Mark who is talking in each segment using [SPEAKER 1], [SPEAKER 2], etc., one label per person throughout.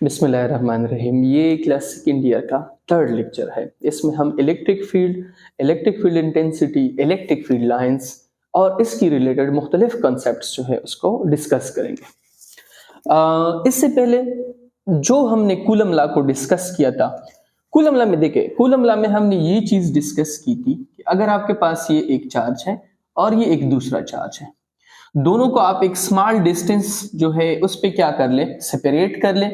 [SPEAKER 1] बिस्मिल्लाहिर्रहमानिर्रहीम। ये class second year का थर्ड लेक्चर है। इसमें हम electric field intensity, electric field lines और इसकी रिलेटेड मुख्तलिफ कॉन्सेप्ट्स जो है उसको डिस्कस करेंगे। इससे पहले जो हमने कूलम लॉ को डिस्कस किया था, कूलम लॉ में देखे, कूलम लॉ में हमने ये चीज डिस्कस की थी कि अगर आपके पास ये एक चार्ज है और ये एक दूसरा चार्ज है, दोनों को आप एक स्मॉल डिस्टेंस जो है उस पे क्या कर ले, सेपरेट कर ले,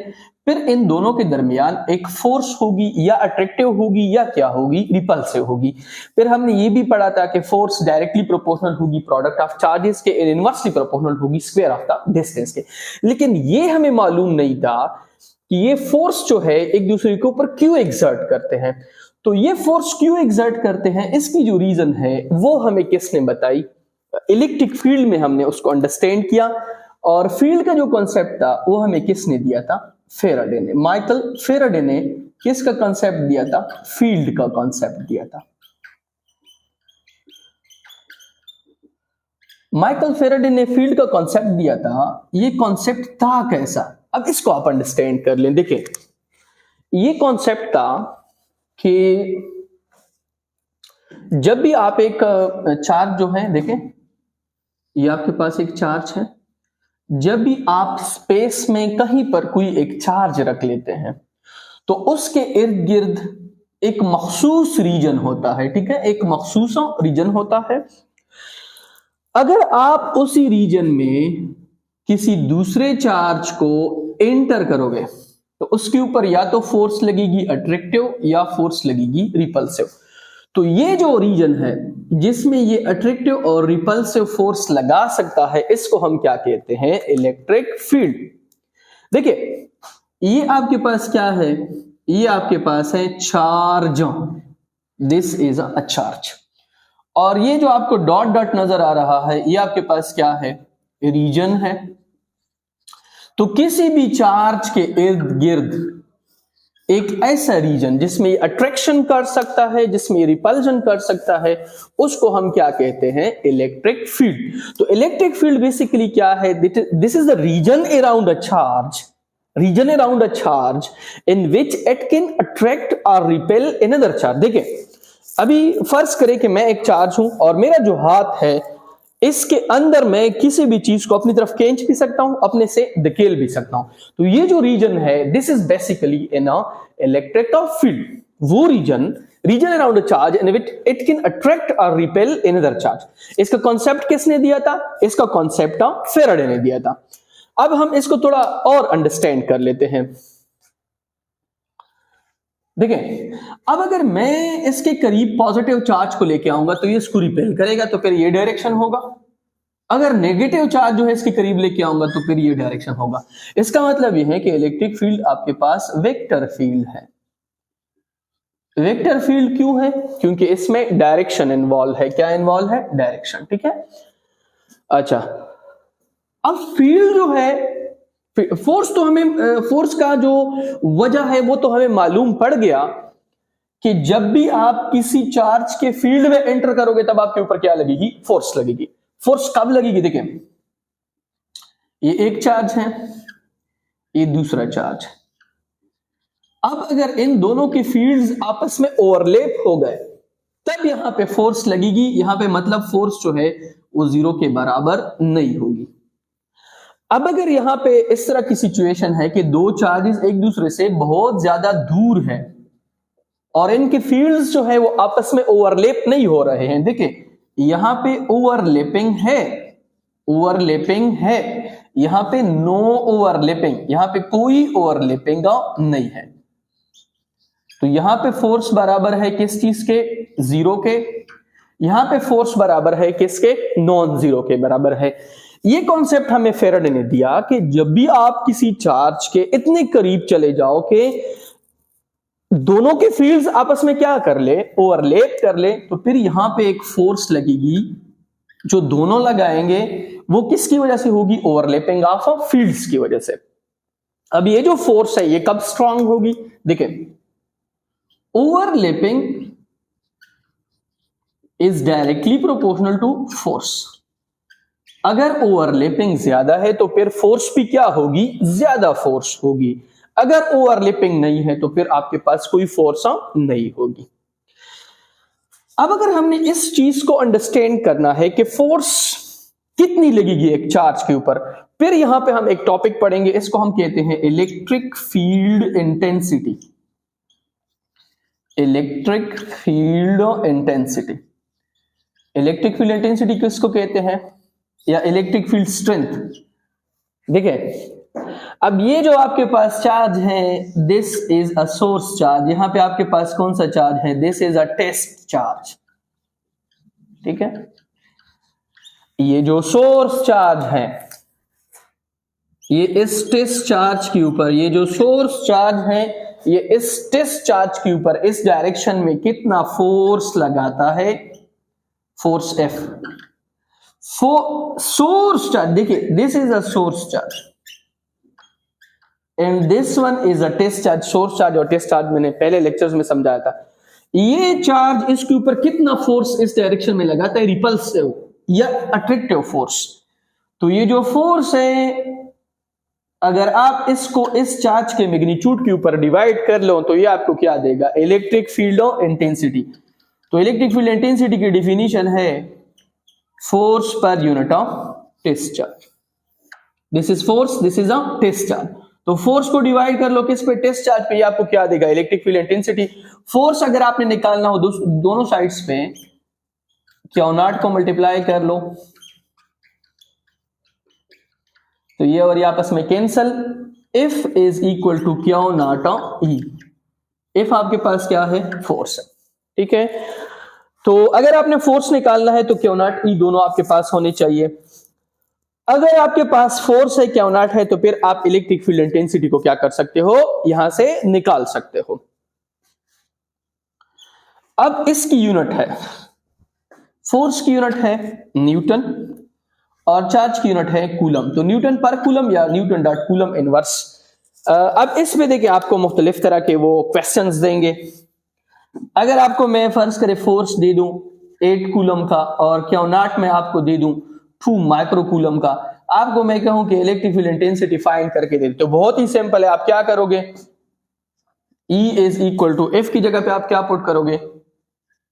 [SPEAKER 1] फिर इन दोनों के दरमियान एक फोर्स होगी, या अट्रैक्टिव होगी या क्या होगी, रिपल्सिव होगी। फिर हमने ये भी पढ़ा था कि फोर्स डायरेक्टली प्रोपोर्शनल होगी प्रोडक्ट ऑफ चार्जेस के, इनवर्सली प्रोपोर्शनल होगी स्क्वायर ऑफ द डिस्टेंस के। लेकिन ये हमें मालूम नहीं था कि ये फोर्स जो है एक दूसरे के ऊपर क्यों एग्जर्ट करते हैं। तो ये फोर्स क्यों एग्जर्ट करते हैं, इसकी जो रीजन है वो हमें किसने बताई? इलेक्ट्रिक फील्ड में हमने उसको अंडरस्टैंड किया, और फील्ड का जो कॉन्सेप्ट था वो हमें किसने दिया था? फेराडे ने। माइकल फेराडे ने किसका कॉन्सेप्ट दिया था? फील्ड का कॉन्सेप्ट दिया था। माइकल फेराडे ने फील्ड का कॉन्सेप्ट दिया था। ये कॉन्सेप्ट था कैसा, अब इसको आप अंडरस्टैंड कर लें। देखिए, ये कॉन्सेप्ट था कि जब भी आप एक चार्ज जो है, देखें ये आपके पास एक चार्ज है, जब भी आप स्पेस में कहीं पर कोई एक चार्ज रख लेते हैं तो उसके इर्द गिर्द एक मखसूस रीजन होता है, ठीक है, एक मखसूस रीजन होता है। अगर आप उसी रीजन में किसी दूसरे चार्ज को एंटर करोगे तो उसके ऊपर या तो फोर्स लगेगी अट्रैक्टिव या फोर्स लगेगी रिपल्सिव। तो ये जो रीजन है जिसमें ये अट्रैक्टिव और रिपल्सिव फोर्स लगा सकता है, इसको हम क्या कहते हैं? Electric field. देखिए, ये आपके पास क्या है? ये आपके पास है charge, this is a charge. और ये जो आपको डॉट डॉट नजर आ रहा है, ये आपके पास क्या है? रीजन है। तो किसी भी चार्ज के इर्द गिर्द एक ऐसा रीजन जिसमें अट्रैक्शन कर सकता है, जिसमें रिपल्शन कर सकता है, उसको हम क्या कहते हैं? Electric field. तो इलेक्ट्रिक फील्ड बेसिकली क्या है? This is the reason around a charge, reason around a charge in which it can attract और रिपेल अनदर चार्ज। देखिए, अभी फर्ज करें कि मैं एक चार्ज हूं और मेरा जो हाथ है इसके अंदर मैं किसी भी चीज को अपनी तरफ खींच भी सकता हूं, अपने से धकेल भी सकता हूं। तो ये जो रीजन है, this is basically in a electric field. वो region around a charge in which it can attract और रिपेल अनदर चार्ज। इसका कॉन्सेप्ट किसने दिया था? इसका कॉन्सेप्ट फेराडे ने दिया था। अब हम इसको थोड़ा और अंडरस्टैंड कर लेते हैं। देखिए, अब अगर मैं इसके करीब पॉजिटिव चार्ज को लेके आऊंगा तो ये इसको रिपेल करेगा, तो फिर ये डायरेक्शन होगा। अगर नेगेटिव चार्ज जो है इसके करीब लेके आऊंगा तो फिर ये डायरेक्शन होगा। इसका मतलब ये है कि इलेक्ट्रिक फील्ड आपके पास वेक्टर फील्ड है। वेक्टर फील्ड क्यों है? क्योंकि इसमें डायरेक्शन इन्वॉल्व है। क्या इन्वॉल्व है? डायरेक्शन, ठीक है। अच्छा, अब फील्ड जो है, फोर्स तो हमें, फोर्स का जो वजह है वो तो हमें मालूम पड़ गया कि जब भी आप किसी चार्ज के फील्ड में एंटर करोगे तब आपके ऊपर क्या लगेगी? फोर्स लगेगी। फोर्स कब लगेगी? देखिए, ये एक चार्ज है, ये दूसरा चार्ज है। अब अगर इन दोनों के फील्ड्स आपस में ओवरलैप हो गए तब यहां पे फोर्स लगेगी। यहां पे मतलब फोर्स जो है वो जीरो के बराबर नहीं होगी। अब अगर यहां पे इस तरह की सिचुएशन है कि दो चार्जेस एक दूसरे से बहुत ज्यादा दूर है और इनके फील्ड्स जो है वो आपस में ओवरलैप नहीं हो रहे हैं। देखिए, यहां पे ओवरलैपिंग है, ओवरलैपिंग है, यहां पे नो ओवरलैपिंग, यहां पे कोई ओवरलैपिंग नहीं है। तो यहां पे फोर्स बराबर है किस चीज के? जीरो के। यहां पे फोर्स बराबर है किसके? नॉन जीरो के बराबर है। ये कॉन्सेप्ट हमें फेराडे ने दिया कि जब भी आप किसी चार्ज के इतने करीब चले जाओ कि दोनों के फील्ड्स आपस में क्या कर ले? ओवरलैप कर ले, तो फिर यहां पे एक फोर्स लगेगी जो दोनों लगाएंगे, वो किसकी वजह से होगी? ओवरलैपिंग ऑफ फील्ड्स की वजह से। अब ये जो फोर्स है ये कब स्ट्रांग होगी? देखिए, overlapping is directly proportional to force. अगर ओवरलैपिंग ज्यादा है तो फिर फोर्स भी क्या होगी? ज्यादा फोर्स होगी। अगर ओवरलैपिंग नहीं है तो फिर आपके पास कोई फोर्स नहीं होगी। अब अगर हमने इस चीज को अंडरस्टैंड करना है कि फोर्स कितनी लगेगी एक चार्ज के ऊपर, फिर यहां पे हम एक टॉपिक पढ़ेंगे, इसको हम कहते हैं electric field intensity. Electric field intensity, electric field intensity किसको कहते हैं, या इलेक्ट्रिक फील्ड स्ट्रेंथ। देखिए अब ये जो आपके पास चार्ज है, this is a source charge, यहां पे आपके पास कौन सा चार्ज है, this is a test charge, ठीक है। ये जो सोर्स चार्ज है, ये इस टेस्ट चार्ज के ऊपर, ये जो सोर्स चार्ज है ये इस टेस्ट चार्ज के ऊपर इस डायरेक्शन में कितना फोर्स लगाता है, फोर्स एफ। सोर्स चार्ज, देखिए this is a source charge and this one is a test charge. Source charge और टेस्ट चार्ज मैंने पहले लेक्चर्स में समझाया था। ये चार्ज इसके ऊपर कितना फोर्स इस डायरेक्शन में लगाता है, रिपल्सिव या अट्रैक्टिव फोर्स। तो ये जो फोर्स है, अगर आप इसको इस चार्ज के मैग्नीट्यूड के ऊपर डिवाइड कर लो तो ये आपको क्या देगा, इलेक्ट्रिक फील्ड ऑफ इंटेंसिटी। तो इलेक्ट्रिक फील्ड इंटेंसिटी की डिफिनीशन है force per unit of test charge. This is force, this is a test charge. तो फोर्स को डिवाइड कर लो किस पे, टेस्ट चार्ज पे, ये आपको क्या देगा, इलेक्ट्रिक फील्ड इंटेंसिटी। फोर्स अगर आपने निकालना हो दोनों साइड्स पे Q0 को मल्टीप्लाई कर लो, तो ये और ये आपस में cancel. F is equal to Q0 E, if आपके पास क्या है, फोर्स है, ठीक है। तो अगर आपने फोर्स निकालना है तो Q0 E दोनों आपके पास होने चाहिए। अगर आपके पास फोर्स है, Q0 है, तो फिर आप इलेक्ट्रिक फील्ड इंटेंसिटी को क्या कर सकते हो, यहां से निकाल सकते हो। अब इसकी यूनिट है, फोर्स की यूनिट है न्यूटन और चार्ज की यूनिट है कूलम। तो न्यूटन पर कूलम या न्यूटन डॉट कूलम इनवर्स। अब इसमें देखिए आपको मुख्तलिफ तरह के वो क्वेश्चंस देंगे। अगर आपको मैं फर्ज करे फोर्स दे दूं 8 कूलम का और Q0 में आपको दे दूं 2 माइक्रो कूलम का, आपको मैं कहूं कि इलेक्ट्रिक फील्ड इंटेंसिटी फाइंड करके दे, तो बहुत ही सिंपल है। आप क्या करोगे, E is equal to F की जगह पे आप क्या पुट करोगे,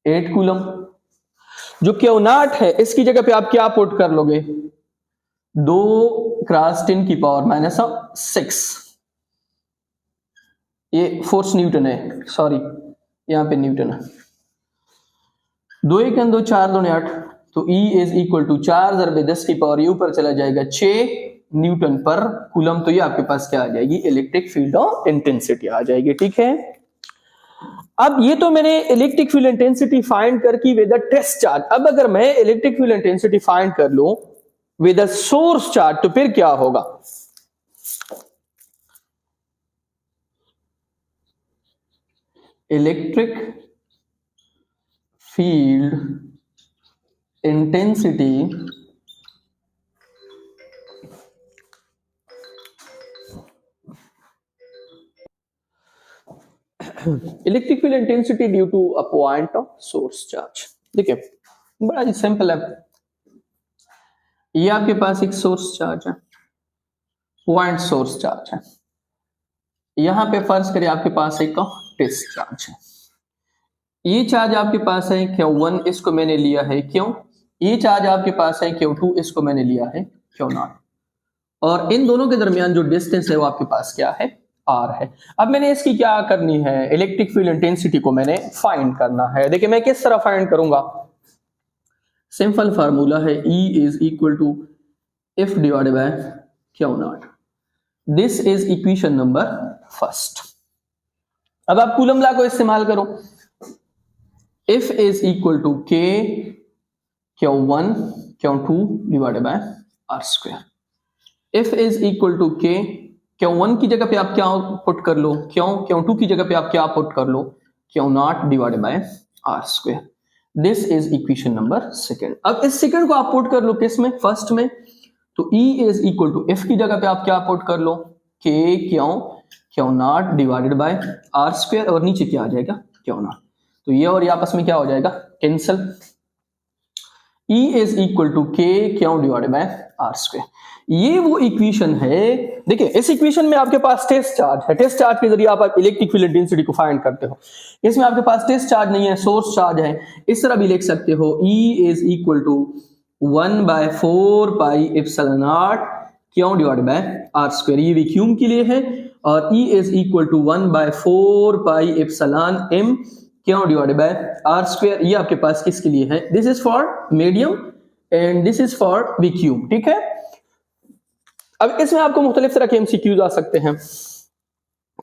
[SPEAKER 1] 8 कूलम। जो Q0 है इसकी जगह पे आप क्या पुट कर लोगे, 2 क्रॉस 10 की पावर -6। ये फोर्स न्यूटन है, सॉरी यहां पे न्यूटन है। 2 1 2 4 2 8, तो E इज इक्वल टू 4 × 10 की पावर, ये ऊपर चला जाएगा 6 न्यूटन पर कूलम। तो ये आपके पास क्या आ जाएगी, इलेक्ट्रिक फील्ड ऑफ इंटेंसिटी आ जाएगी, ठीक है। अब ये तो मैंने इलेक्ट्रिक फील्ड इंटेंसिटी फाइंड करके विद द टेस्ट चार्ज। अब अगर मैं इलेक्ट्रिक फील्ड इंटेंसिटी फाइंड कर लूं विद द सोर्स चार्ज, तो फिर क्या होगा, electric field intensity electric field intensity due to a point of source charge. देखिए बड़ा ही सिंपल है, ये आपके पास एक सोर्स चार्ज है, पॉइंट सोर्स चार्ज है। यहां पे फर्ज करिए आपके पास एक टेस्ट चार्ज है। ये चार्ज आपके पास है Q1, इसको मैंने लिया है Q। ये चार्ज आपके पास है Q2, इसको मैंने लिया है Q0। और इन दोनों के दरमियान जो डिस्टेंस है वो आपके पास क्या है, R है। अब मैंने इसकी क्या करनी है, इलेक्ट्रिक फील्ड इंटेंसिटी को मैंने फाइंड करना है। देखिए मैं किस तरह फाइंड करूंगा, सिंपल फार्मूला है E is equal to F divided by Q0। This is equation number first. अब आप कूलम लॉ को इस्तेमाल करो, F is equal to K Q1 Q2 divided by R square. F is equal to K, Q1 की जगह पे आप क्या पुट कर लो, Q2 की जगह पे आप क्या पुट कर लो, Q0 divided by R square. This is equation number second. अब इस सेकंड को आप पुट कर लो किस में, फर्स्ट में। तो E is equal to F की जगह पे आप क्या पुट कर लो, K Q0 divided by R square, और नीचे क्या आ जाएगा, Q0। तो ये और ये आपस में क्या हो जाएगा, cancel. E is equal to K Q divided by R square. ये वो इक्वेशन है। देखिए इस इक्वेशन में आपके पास टेस्ट चार्ज है, टेस्ट चार्ज के जरिए आप इलेक्ट्रिक फील्ड इंटेंसिटी को फाइंड करते हो। इसमें आपके पास टेस्ट चार्ज नहीं है, सोर्स चार्ज है। इस तरह भी लिख सकते हो E is equal to 1/4 pi epsilon naught Q divided by R square. ये वैक्यूम के लिए है और E is equal to 1/4 pi epsilon m Q divided by R square. ये आपके पास किसके लिए है, this is for medium and this is for vacuum, ठीक है। अब इसमें आपको मुख्तलिफ तरह के एमसीक्यूज आ सकते हैं।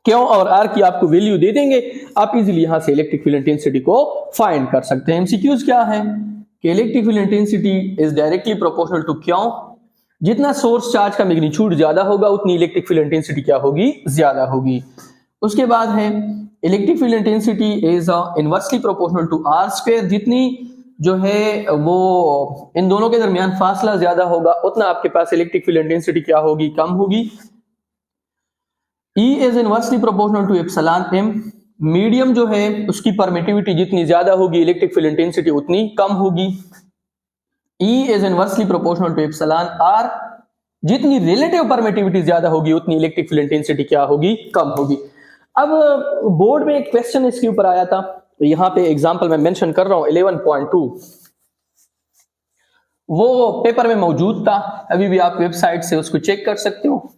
[SPEAKER 1] क्यों और आर की आपको वैल्यू दे देंगे, आप इजीली यहां से इलेक्ट्रिक फील्ड इंटेंसिटी को फाइंड कर सकते हैं। एमसीक्यूज क्या है कि electric field intensity is directly proportional to Q, जितना सोर्स चार्ज का मैग्नीट्यूड ज्यादा होगा उतनी इलेक्ट्रिक फील्ड इंटेंसिटी क्या होगी, ज्यादा होगी। उसके बाद है electric field intensity is inversely proportional to R square, जितनी जो है वो इन दोनों के दरमियान फासला ज्यादा होगा उतना आपके पास इलेक्ट्रिक फील्ड इंटेंसिटी क्या होगी, कम होगी। E is inversely proportional to epsilon m, medium जो है उसकी परमिटिविटी जितनी ज्यादा होगी इलेक्ट्रिक फील्ड इंटेंसिटी उतनी कम होगी। E is inversely proportional to epsilon r, जितनी रिलेटिव परमिटिविटी ज्यादा होगी उतनी इलेक्ट्रिक फील्ड इंटेंसिटी क्या होगी, कम होगी। अब बोर्ड में एक क्वेश्चन इसके ऊपर आया था, यहां पे एग्जांपल मैं मेंशन कर रहा हूं 11.2, वो पेपर में मौजूद था, अभी भी आप वेबसाइट से उसको चेक कर सकते हो।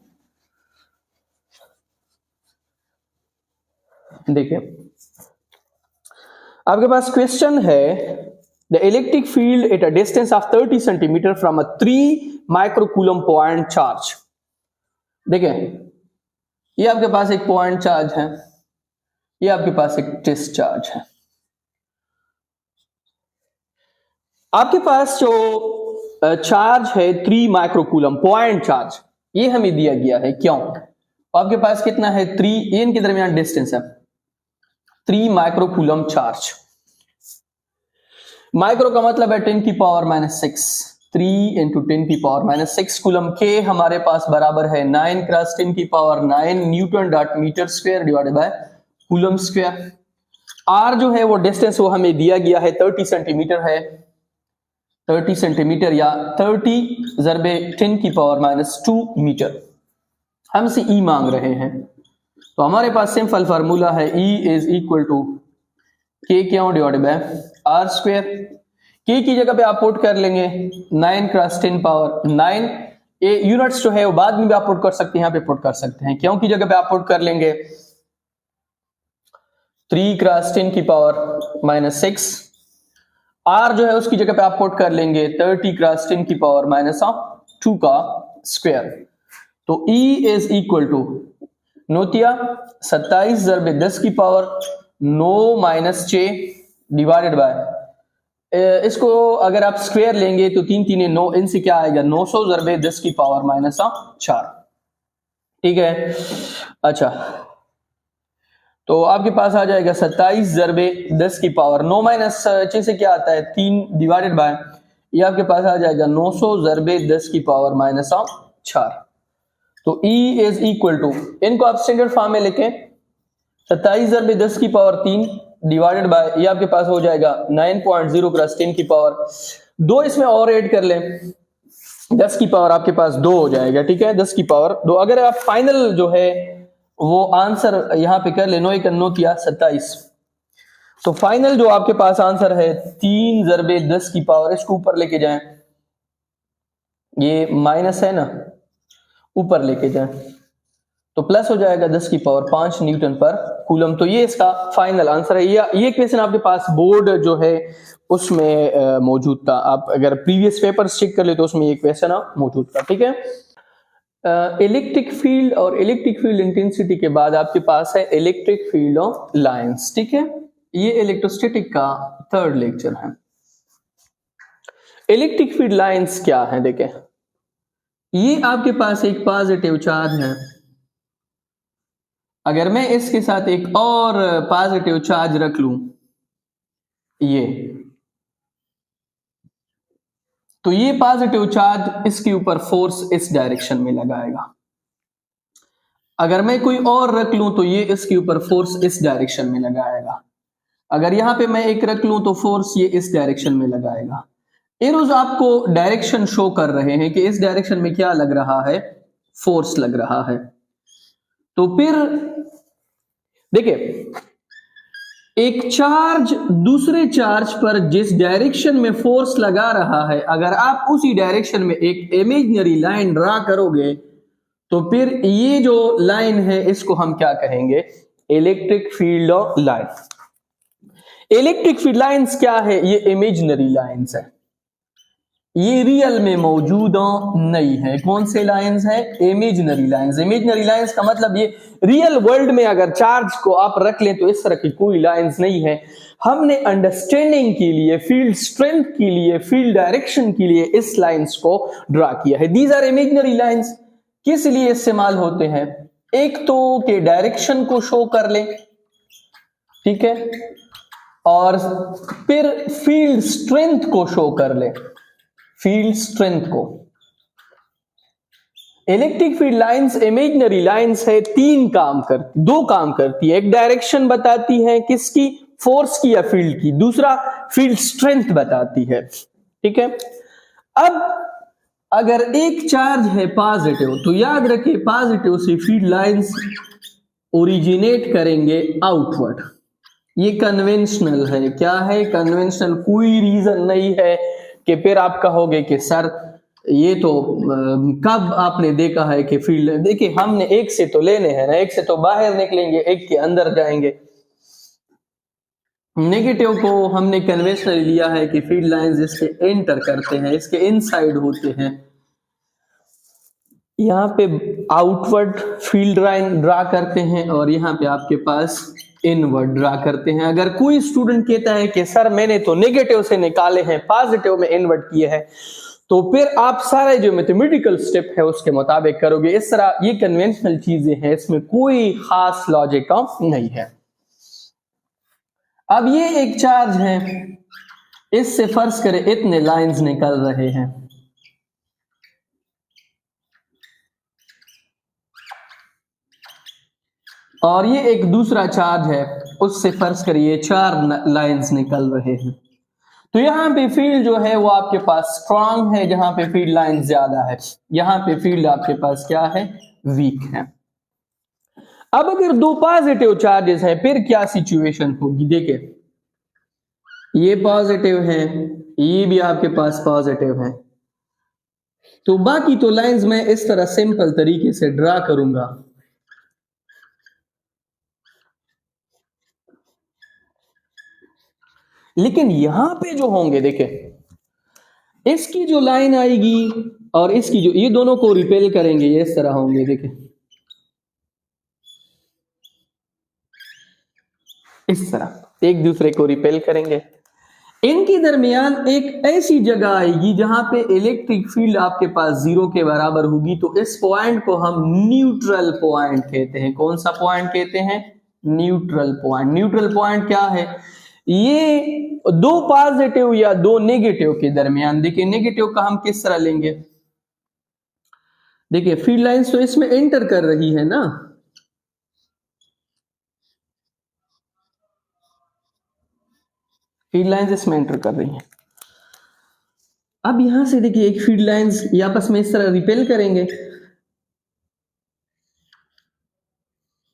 [SPEAKER 1] देखिए आपके पास क्वेश्चन है the electric field at a distance of 30 centimetre from a 3 microcoulomb point charge. देखिए ये आपके पास एक पॉइंट चार्ज है, ये आपके पास एक टेस्ट चार्ज है। आपके पास जो चार्ज है 3 माइक्रोकूलम पॉइंट चार्ज, ये हमें दिया गया है क्यों। आपके पास कितना है 3, इनके दरमियान डिस्टेंस है 3 माइक्रोकूलम चार्ज। माइक्रो का मतलब है 10 की पावर -6, 3 इंटू 10 की पावर -6 कूलम के हमारे पास बराबर है 9 क्रॉस 10 की power 9 newton dot metre square divided by coulomb square. R जो है वो डिस्टेंस वो हमें दिया गया है 30 सेंटीमीटर है, 30 सेंटीमीटर या 30 ज़रबे 10 की पावर -2 मीटर। हमसे ई मांग रहे हैं तो हमारे पास सिंपल फार्मूला है E is equal to K Q divided by R square. के की जगह पे आप पुट कर लेंगे 9 क्रॉस 10 पावर 9, ये यूनिट्स जो है वो बाद में भी आप पुट कर सकते हैं, यहाँ पे पुट कर सकते हैं। क्यों की जगह पे आप पुट कर लेंगे 3 क्रॉस 10 की पावर -6, आर जो है उसकी जगह पे आप पुट कर लेंगे 30 क्रॉस 10 की पावर -2 का स्क्वायर। तो E इज इक्वल टू नोतिया 27 ज़रबे 10 की पावर 9 - 6 डिवाइडेड बाय, इसको अगर आप स्क्वायर लेंगे तो 3 3 9, इनसे क्या आएगा 900 ज़रबे 10 की पावर -4, ठीक है। अच्छा तो आपके पास आ जाएगा 27 ज़रबे 10 की पावर 9 - 6 से क्या आता है 3 डिवाइडेड बाय, ये आपके पास आ जाएगा 900 ज़रबे 10 की पावर -4। तो E इज इक्वल टू, इनको आप स्टैंडर्ड फॉर्म में लिखें 27 ज़रबे 10 की पावर 3 डिवाइडेड बाय, ये आपके पास हो जाएगा 9.0 क्रॉस 10 की पावर 2, इसमें और ऐड कर लें 10 की पावर आपके पास 2 हो जाएगा, ठीक है 10 की पावर 2। अगर आप फाइनल जो है वो आंसर यहां पे कर ले, 9 × 9 किया 27, तो फाइनल जो आपके पास आंसर है 3 ज़रबे 10 की पावर, इसको ऊपर लेके जाएं, ये माइनस है ना, ऊपर लेके जाएं तो प्लस हो जाएगा 10 की पावर 5 न्यूटन पर कूलम। तो ये इसका फाइनल आंसर है। ये क्वेश्चन आपके पास बोर्ड जो है उसमें मौजूद था, आप अगर प्रीवियस पेपर्स चेक कर ले तो उसमें ये क्वेश्चन मौजूद था, ठीक है। इलेक्ट्रिक फील्ड और इलेक्ट्रिक फील्ड इंटेंसिटी के बाद आपके पास है इलेक्ट्रिक फील्ड ऑफ लाइंस, ठीक है। ये इलेक्ट्रोस्टैटिक का 3rd लेक्चर है। इलेक्ट्रिक फील्ड लाइंस क्या है, देखें ये आपके पास एक पॉजिटिव चार्ज है, अगर मैं इसके साथ एक और पॉजिटिव चार्ज रख लूं ये, तो ये पॉजिटिव चार्ज इसके ऊपर फोर्स इस डायरेक्शन में लगाएगा। अगर मैं कोई और रख लूं तो ये इसके ऊपर फोर्स इस डायरेक्शन में लगाएगा। अगर यहां पे मैं एक रख लूं तो फोर्स ये इस डायरेक्शन में लगाएगा। एरोज आपको डायरेक्शन शो कर रहे हैं कि इस डायरेक्शन में क्या लग रहा है, फोर्स लग रहा है। तो फिर देखिए, एक चार्ज दूसरे चार्ज पर जिस डायरेक्शन में फोर्स लगा रहा है, अगर आप उसी डायरेक्शन में एक इमेजिनरी लाइन ड्रा करोगे तो फिर ये जो लाइन है इसको हम क्या कहेंगे, electric field of line. Electric field lines क्या है, ये इमेजिनरी लाइंस है, ये रियल में मौजूद नहीं है। कौन से लाइंस है, इमेजिनरी लाइंस। इमेजिनरी लाइंस का मतलब ये रियल वर्ल्ड में अगर चार्ज को आप रख लें तो इस तरह की कोई लाइंस नहीं है। हमने अंडरस्टैंडिंग के लिए, फील्ड स्ट्रेंथ के लिए, फील्ड डायरेक्शन के लिए इस लाइंस को ड्रा किया है। These are imaginary lines. किस लिए इस्तेमाल होते हैं, एक तो के डायरेक्शन को शो कर ले, ठीक है, और फिर फील्ड स्ट्रेंथ को शो कर ले, फील्ड स्ट्रेंथ को। Electric field lines imaginary lines है, दो काम करती है। एक डायरेक्शन बताती है किसकी, फोर्स की या फील्ड की, दूसरा फील्ड स्ट्रेंथ बताती है, ठीक है। अब अगर एक चार्ज है पॉजिटिव तो याद रखिए पॉजिटिव से फील्ड लाइंस ओरिजिनेट करेंगे आउटवर्ड। ये कन्वेंशनल है, क्या है, कन्वेंशनल। कोई रीजन नहीं है कि फिर आप कहोगे कि सर ये तो कब आपने देखा है कि फील्ड, देखिए हमने एक से तो लेने हैं ना, एक से तो बाहर निकलेंगे, एक के अंदर जाएंगे। नेगेटिव को हमने कन्वेंशनली लिया है कि फील्ड लाइंस इसके एंटर करते हैं, इसके इनसाइड होते हैं। यहाँ पे आउटवर्ड फील्ड लाइन ड्रा करते हैं और यहाँ पे आपके पास इनवर्ड ड्रा करते हैं। अगर कोई स्टूडेंट कहता है कि सर मैंने तो नेगेटिव से निकाले हैं, पॉजिटिव में इनवर्ड किए हैं, तो फिर आप सारे जो मैथमेटिकल स्टेप है उसके मुताबिक करोगे। इस तरह ये कन्वेंशनल चीजें हैं, इसमें कोई खास लॉजिक नहीं है। अब ये एक चार्ज है, इससे फर्ज करें इतने लाइंस निकल रहे हैं, और ये एक दूसरा चार्ज है, उससे फर्ज करिए 4 लाइंस निकल रहे हैं। तो यहां पे फील्ड जो है वो आपके पास स्ट्रांग है, जहां पे फील्ड लाइन ज्यादा है, यहां पे फील्ड आपके पास क्या है, वीक है। अब अगर दो पॉजिटिव चार्जेस है फिर क्या सिचुएशन होगी, देखिए ये पॉजिटिव है, ये भी आपके पास पॉजिटिव है, तो बाकी तो लाइंस मैं इस तरह सिंपल तरीके से ड्रा करूंगा। लेकिन यहां पे जो होंगे, देखिए इसकी जो लाइन आएगी और इसकी जो, ये दोनों को रिपेल करेंगे, ये इस तरह होंगे, देखिए इस तरह एक दूसरे को रिपेल करेंगे। इनके दरमियान एक ऐसी जगह आएगी जहां पे इलेक्ट्रिक फील्ड आपके पास 0 के बराबर होगी, तो इस पॉइंट को हम न्यूट्रल पॉइंट कहते हैं। कौन सा पॉइंट कहते हैं, न्यूट्रल पॉइंट। न्यूट्रल पॉइंट क्या है, ये दो पॉजिटिव या दो नेगेटिव के दरमियान, देखिए नेगेटिव का हम किस तरह लेंगे, देखिए फील्ड लाइंस तो इसमें एंटर कर रही है ना, फील्ड लाइंस इसमें एंटर कर रही हैं। अब यहां से देखिए एक फील्ड लाइंस ये आपस में इस तरह रिपेल करेंगे,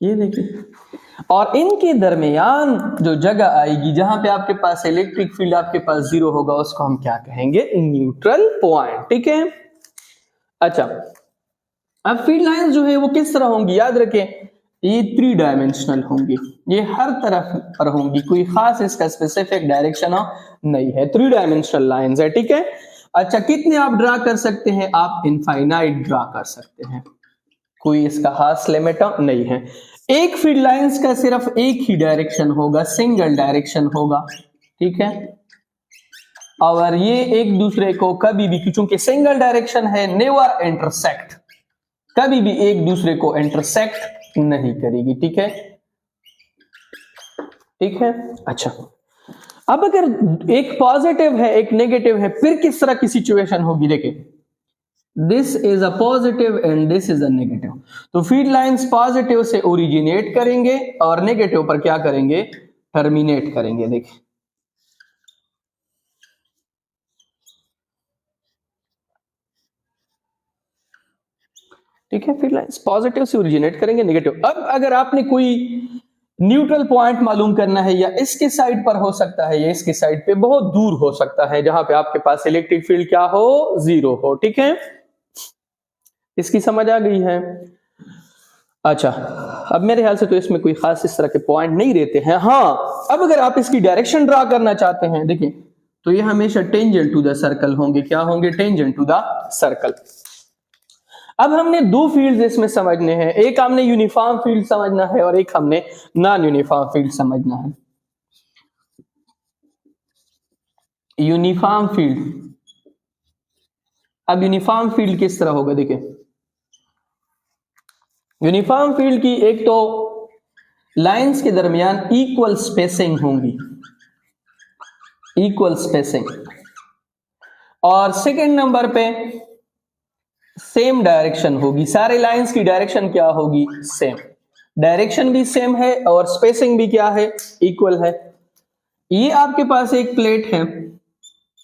[SPEAKER 1] ये देखिए, और इनके दरमियान जो जगह आएगी जहां पे आपके पास इलेक्ट्रिक फील्ड आपके पास 0 होगा, उसको हम क्या कहेंगे, न्यूट्रल पॉइंट, ठीक है। अच्छा, अब फील्ड लाइंस जो है वो किस तरह होंगी, याद रखें ये 3 डायमेंशनल होंगी, ये हर तरफ पर होंगी, कोई खास इसका स्पेसिफिक डायरेक्शन नहीं है, 3 डायमेंशनल लाइंस है, ठीक है। अच्छा, कितने आप ड्रा कर सकते हैं, आप इनफाइनाइट ड्रा कर सकते हैं, कोई इसका खास लिमिट नहीं है। एक फील्ड लाइंस का सिर्फ एक ही डायरेक्शन होगा, सिंगल डायरेक्शन होगा, ठीक है, और ये एक दूसरे को कभी भी, चूंकि सिंगल डायरेक्शन है, नेवर इंटरसेक्ट, कभी भी एक दूसरे को इंटरसेक्ट नहीं करेगी, ठीक है, ठीक है। अच्छा, अब अगर एक पॉजिटिव है एक नेगेटिव है, फिर किस तरह की सिचुएशन होगी, देखिए this is a positive and this is a negative, तो फील्ड लाइंस पॉजिटिव से ओरिजिनेट करेंगे और नेगेटिव पर क्या करेंगे, टर्मिनेट करेंगे। देखिए ठीक है, फील्ड लाइंस पॉजिटिव से ओरिजिनेट करेंगे, नेगेटिव। अब अगर आपने कोई न्यूट्रल पॉइंट मालूम करना है, या इसके साइड पर हो सकता है या इसके साइड पे बहुत दूर हो सकता है, जहां पे आपके पास इलेक्ट्रिक फील्ड क्या हो, 0 हो। ठीक है, इसकी समझ आ गई है। अच्छा, अब मेरे ख्याल से तो इसमें कोई खास इस तरह के पॉइंट नहीं रहते हैं। हाँ, अब अगर आप इसकी डायरेक्शन ड्रा करना चाहते हैं, देखिए, तो ये हमेशा टेंजेंट टू द सर्कल होंगे। क्या होंगे? Tangent to the circle. अब हमने दो फील्ड्स इसमें समझने हैं, एक हमने यूनिफॉर्म फील्ड समझना है और एक हमने नॉन यूनिफॉर्म फील्ड समझना है। यूनिफॉर्म फील्ड, अब यूनिफॉर्म फील्ड किस तरह होगा? देखिए, यूनिफॉर्म फील्ड की एक तो लाइंस के दरमियान इक्वल स्पेसिंग होंगी, इक्वल स्पेसिंग, और सेकंड नंबर पे सेम डायरेक्शन होगी। सारे लाइंस की डायरेक्शन क्या होगी? सेम। डायरेक्शन भी सेम है और स्पेसिंग भी क्या है? इक्वल है। ये आपके पास एक प्लेट है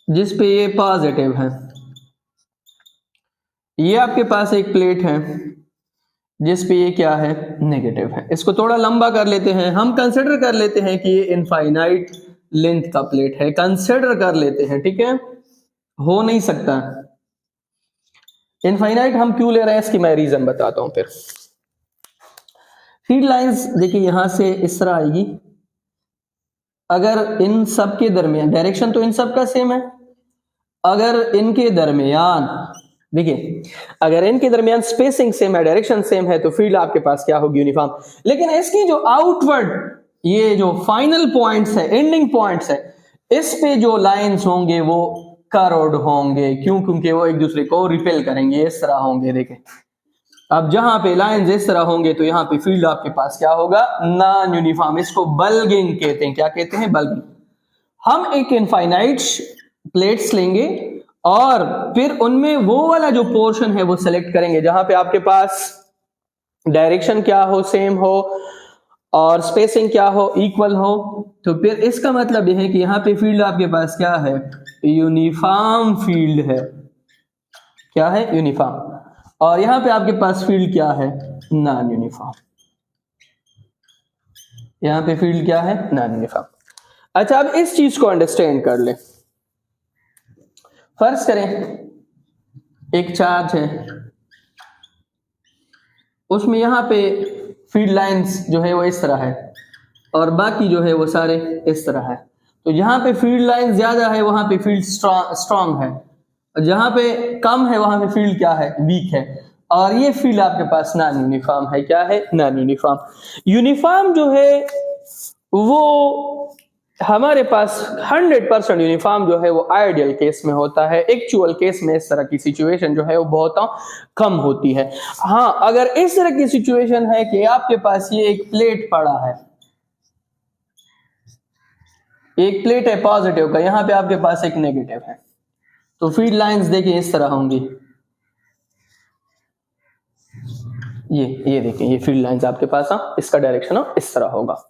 [SPEAKER 1] जिस पे ये पॉजिटिव है, ये आपके पास एक प्लेट है जिस पे ये क्या है? नेगेटिव है। इसको थोड़ा लंबा कर लेते हैं, हम कंसिडर कर लेते हैं कि ये इनफाइनाइट लेंथ का प्लेट है, कंसिडर कर लेते हैं। ठीक है, हो नहीं सकता इनफाइनाइट। हम क्यों ले रहे हैं इसकी मैं रीजन बताता हूं फिर। फील्ड लाइंस देखिए यहां से इस तरह आएगी, अगर इन सब के दरमियान डायरेक्शन तो इन सब का सेम है, अगर इनके दरमियान देखिए, अगर इनके दरमियान स्पेसिंग सेम है, डायरेक्शन सेम है, तो फील्ड आपके पास क्या होगी? यूनिफॉर्म। लेकिन इसकी जो आउटवर्ड, ये जो फाइनल पॉइंट्स है, एंडिंग पॉइंट्स है, इस पे जो लाइंस होंगे वो कर्व्ड होंगे। क्यों? क्योंकि वो एक दूसरे को रिपेल करेंगे, इस तरह होंगे। देखें, अब जहां पे लाइंस इस तरह होंगे तो यहां पे फील्ड आपके पास क्या होगा? Non uniform. इसको बल्गिंग कहते हैं। क्या कहते हैं? बल्गिंग। हम एक इनफाइनाइट प्लेट्स लेंगे और फिर उनमें वो वाला जो पोर्शन है वो सेलेक्ट करेंगे जहां पे आपके पास डायरेक्शन क्या हो? सेम हो, और स्पेसिंग क्या हो? इक्वल हो। तो फिर इसका मतलब यह है कि यहां पे फील्ड आपके पास क्या है? यूनिफॉर्म फील्ड है। क्या है? यूनिफॉर्म। और यहां पे आपके पास फील्ड क्या है? Non uniform. यहां पे फील्ड क्या है? Non uniform. अच्छा, अब इस चीज को अंडरस्टैंड कर ले। फर्ज करें एक चार्ज है, उसमें यहां पे फील्ड लाइंस जो है वो इस तरह है और बाकी जो है वो सारे इस तरह है। तो जहां पे फील्ड लाइन ज्यादा है वहां पे फील्ड स्ट्रांग है, और जहां पे कम है वहां पे फील्ड क्या है? वीक है। और ये फील्ड आपके पास नॉन यूनिफॉर्म है। क्या है? Non uniform. यूनिफॉर्म जो है वो हमारे पास 100% यूनिफॉर्म जो है वो आइडियल केस में होता है। एक्चुअल केस में इस तरह की सिचुएशन जो है वो बहुत कम होती है। हाँ, अगर इस तरह की सिचुएशन है कि आपके पास ये एक प्लेट पड़ा है, एक प्लेट है पॉजिटिव का, यहां पे आपके पास एक नेगेटिव है, तो फील्ड लाइंस देखिए इस तरह होंगी। ये देखिए, ये फील्ड लाइंस आपके पास इसका डायरेक्शन इस तरह होगा।